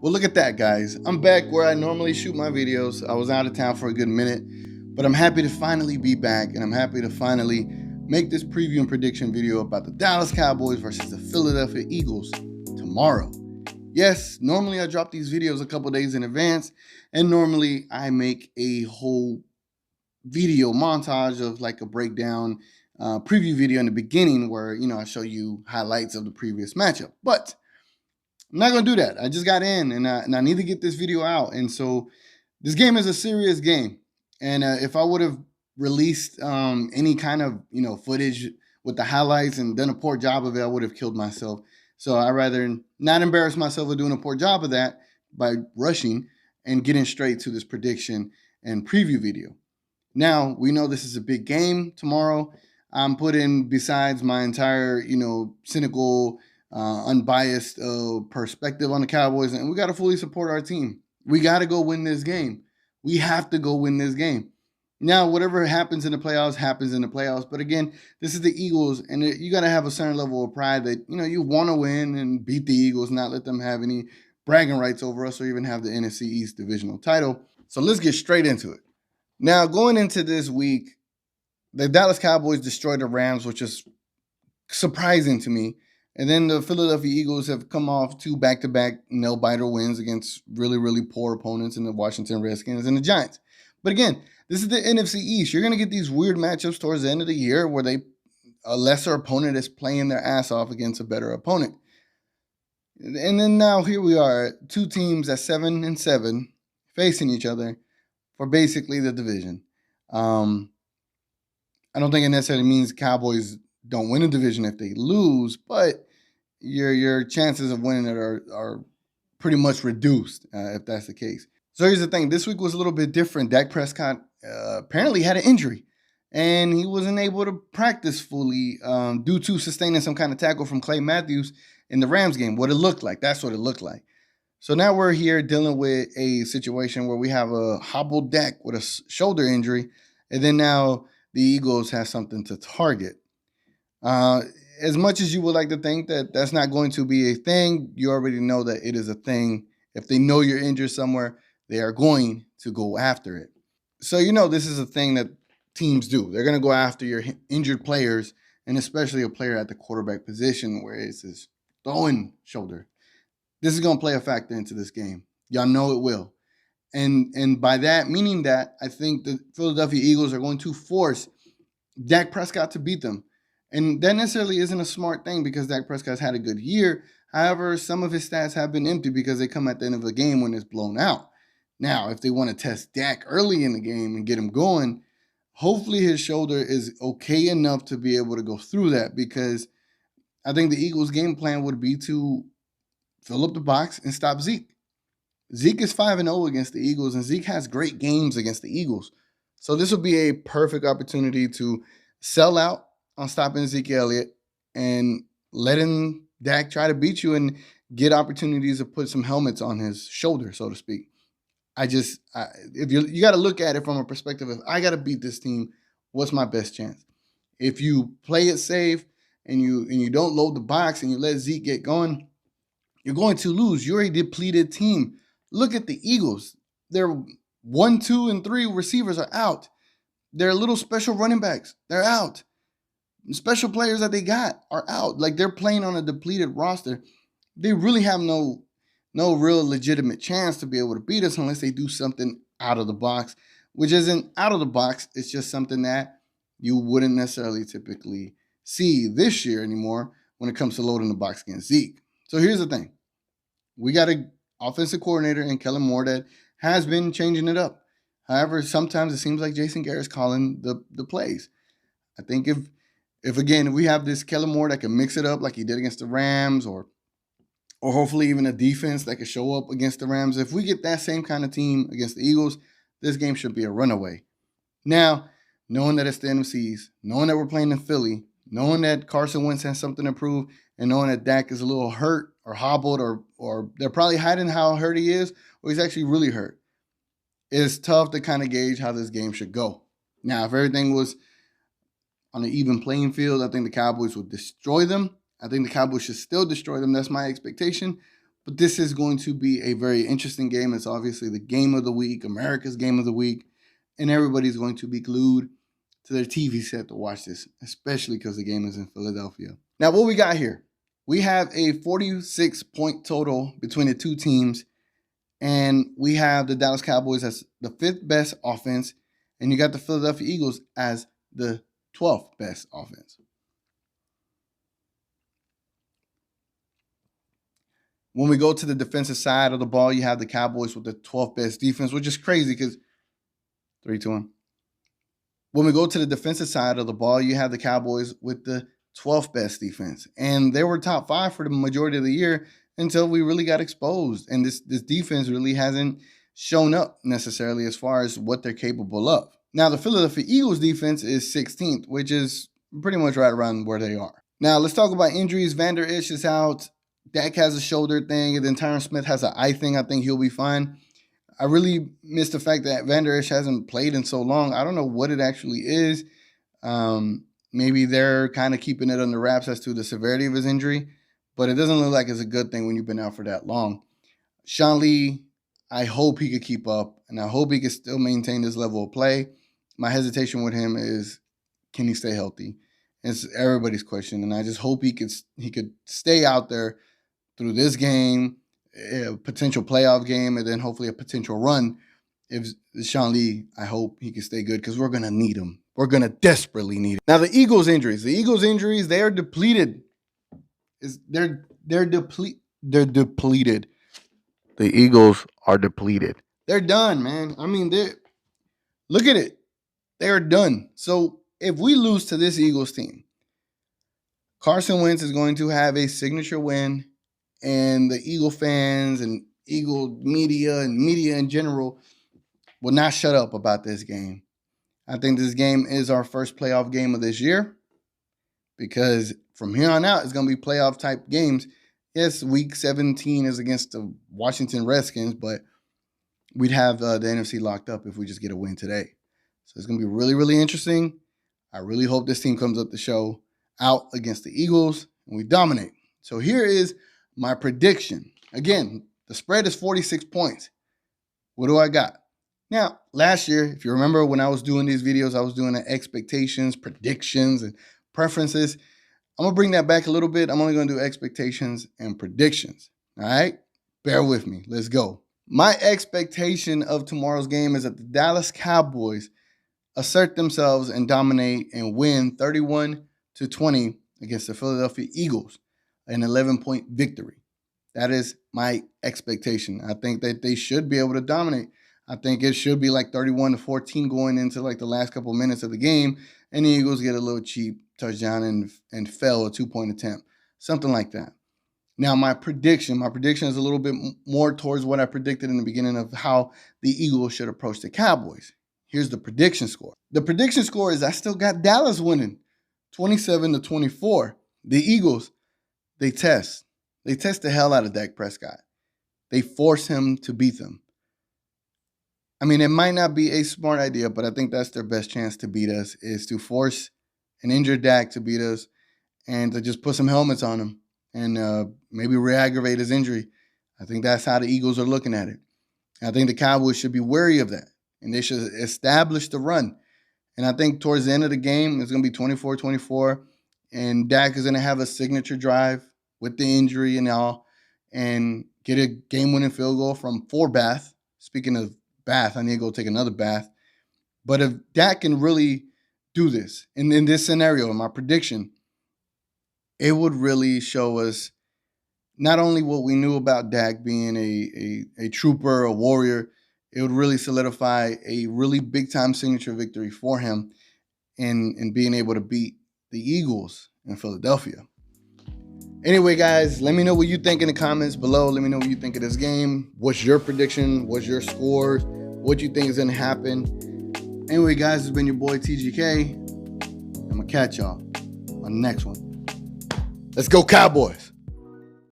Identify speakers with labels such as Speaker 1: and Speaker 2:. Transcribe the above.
Speaker 1: Well, look at that, guys. I'm back where I normally shoot my videos. I was out of town for a good minute, but I'm happy to finally be back, and I'm happy to finally make this preview and prediction video about the Dallas Cowboys versus the Philadelphia Eagles tomorrow. Yes, normally I drop these videos a couple days in advance, and normally I make a whole video montage of like a breakdown preview video in the beginning where, I show you highlights of the previous matchup. But I'm not going to do that. I just got in and I need to get this video out. And so this game is a serious game. And if I would have released any kind of, footage with the highlights and done a poor job of it, I would have killed myself. So I'd rather not embarrass myself with doing a poor job of that by rushing and getting straight to this prediction and preview video. Now, we know this is a big game tomorrow. I'm putting, besides my entire, cynical, unbiased perspective on the Cowboys, and we got to fully support our team. We got to go win this game. We have to go win this game. Now, whatever happens in the playoffs, happens in the playoffs. But again, this is the Eagles, and you got to have a certain level of pride that, you want to win and beat the Eagles, not let them have any bragging rights over us or even have the NFC East divisional title. So let's get straight into it. Now, going into this week, the Dallas Cowboys destroyed the Rams, which is surprising to me. And then the Philadelphia Eagles have come off two back-to-back nail-biter wins against really, really poor opponents in the Washington Redskins and the Giants. But again, this is the NFC East. You're going to get these weird matchups towards the end of the year where a lesser opponent is playing their ass off against a better opponent. And then now here we are, two teams at 7-7 facing each other for basically the division. I don't think it necessarily means Cowboys don't win a division if they lose, but your chances of winning it are pretty much reduced if that's the case. So here's the thing. This week was a little bit different. Dak Prescott apparently had an injury, and he wasn't able to practice fully due to sustaining some kind of tackle from Clay Matthews in the Rams game. What it looked like. That's what it looked like. So now we're here dealing with a situation where we have a hobbled Dak with a shoulder injury, and then now the Eagles have something to target. As much as you would like to think that that's not going to be a thing, you already know that it is a thing. If they know you're injured somewhere, they are going to go after it. So this is a thing that teams do. They're going to go after your injured players, and especially a player at the quarterback position where it's his throwing shoulder. This is going to play a factor into this game. Y'all know it will. And by that, meaning that I think the Philadelphia Eagles are going to force Dak Prescott to beat them. And that necessarily isn't a smart thing because Dak Prescott's had a good year. However, some of his stats have been empty because they come at the end of the game when it's blown out. Now, if they want to test Dak early in the game and get him going, hopefully his shoulder is okay enough to be able to go through that, because I think the Eagles' game plan would be to fill up the box and stop Zeke. Zeke is 5-0 against the Eagles, and Zeke has great games against the Eagles. So this will be a perfect opportunity to sell out on stopping Zeke Elliott and letting Dak try to beat you and get opportunities to put some helmets on his shoulder, so to speak. If you got to look at it from a perspective of, I got to beat this team, what's my best chance? If you play it safe and you don't load the box and you let Zeke get going, you're going to lose. You're a depleted team. Look at the Eagles. Their 1, 2, and 3 receivers are out. Their little special running backs, they're out. Special players that they got are out. Like, they're playing on a depleted roster. They really have no real legitimate chance to be able to beat us unless they do something out of the box, which isn't out of the box. It's just something that you wouldn't necessarily typically see this year anymore when it comes to loading the box against Zeke. So here's the thing. We got an offensive coordinator in Kellen Moore that has been changing it up. However, sometimes it seems like Jason Garrett's calling the plays. I think if we have this Kellen Moore that can mix it up like he did against the Rams, or hopefully even a defense that can show up against the Rams, if we get that same kind of team against the Eagles, this game should be a runaway. Now, knowing that it's the NFCs, knowing that we're playing in Philly, knowing that Carson Wentz has something to prove, and knowing that Dak is a little hurt or hobbled, or they're probably hiding how hurt he is, or he's actually really hurt, it's tough to kind of gauge how this game should go. Now, if everything was on an even playing field, I think the Cowboys would destroy them. I think the Cowboys should still destroy them. That's my expectation. But this is going to be a very interesting game. It's obviously the game of the week, America's game of the week, and everybody's going to be glued to their TV set to watch this, especially because the game is in Philadelphia. Now, what we got here? We have a 46-point total between the two teams, and we have the Dallas Cowboys as the 5th best offense, and you got the Philadelphia Eagles as the 12th best offense. When we go to the defensive side of the ball, you have the Cowboys with the 12th best defense, which is crazy because 3-2-1. When we go to the defensive side of the ball, you have the Cowboys with the 12th best defense. And they were top 5 for the majority of the year until we really got exposed. And this defense really hasn't shown up necessarily as far as what they're capable of. Now, the Philadelphia Eagles defense is 16th, which is pretty much right around where they are. Now, let's talk about injuries. Van Der Esch is out. Dak has a shoulder thing, and then Tyron Smith has an eye thing. I think he'll be fine. I really miss the fact that Van Der Esch hasn't played in so long. I don't know what it actually is. Maybe they're kind of keeping it under wraps as to the severity of his injury, but it doesn't look like it's a good thing when you've been out for that long. Sean Lee, I hope he could keep up, and I hope he can still maintain this level of play. My hesitation with him is, can he stay healthy? It's everybody's question, and I just hope he could stay out there through this game, a potential playoff game, and then hopefully a potential run. If Sean Lee, I hope he can stay good because we're going to need him. We're going to desperately need him. Now, the Eagles' injuries. The Eagles' injuries, they are depleted. They're depleted. The Eagles are depleted. They're done, man. I mean, look at it. They are done. So if we lose to this Eagles team, Carson Wentz is going to have a signature win, and the Eagle fans and Eagle media and media in general will not shut up about this game. I think this game is our first playoff game of this year because from here on out, it's going to be playoff type games. Yes, week 17 is against the Washington Redskins, but we'd have the NFC locked up if we just get a win today. So it's going to be really, really interesting. I really hope this team comes up the show out against the Eagles and we dominate. So here is my prediction. Again, the spread is 46 points. What do I got? Now, last year, if you remember when I was doing these videos, I was doing the expectations, predictions, and preferences. I'm going to bring that back a little bit. I'm only going to do expectations and predictions. All right? Bear with me. Let's go. My expectation of tomorrow's game is that the Dallas Cowboys assert themselves and dominate and win 31-20 against the Philadelphia Eagles, an 11-point victory. That is my expectation. I think that they should be able to dominate. I think it should be like 31-14 going into like the last couple minutes of the game, and the Eagles get a little cheap touchdown and fail a 2-point attempt, something like that. Now, my prediction is a little bit more towards what I predicted in the beginning of how the Eagles should approach the Cowboys. Here's the prediction score. The prediction score is I still got Dallas winning 27-24. The Eagles, they test the hell out of Dak Prescott. They force him to beat them. I mean, it might not be a smart idea, but I think that's their best chance to beat us is to force an injured Dak to beat us and to just put some helmets on him and maybe re-aggravate his injury. I think that's how the Eagles are looking at it. And I think the Cowboys should be wary of that, and they should establish the run. And I think towards the end of the game, it's going to be 24-24, and Dak is going to have a signature drive with the injury and all and get a game-winning field goal from Bath. Speaking of bath, I need to go take another bath. But if Dak can really do this, in this scenario, in my prediction, it would really show us not only what we knew about Dak being a trooper, a warrior, it would really solidify a really big-time signature victory for him in being able to beat the Eagles in Philadelphia. Anyway, guys, let me know what you think in the comments below. Let me know what you think of this game. What's your prediction? What's your score? What you think is going to happen? Anyway, guys, it's been your boy TGK. I'm going to catch y'all on the next one. Let's go, Cowboys.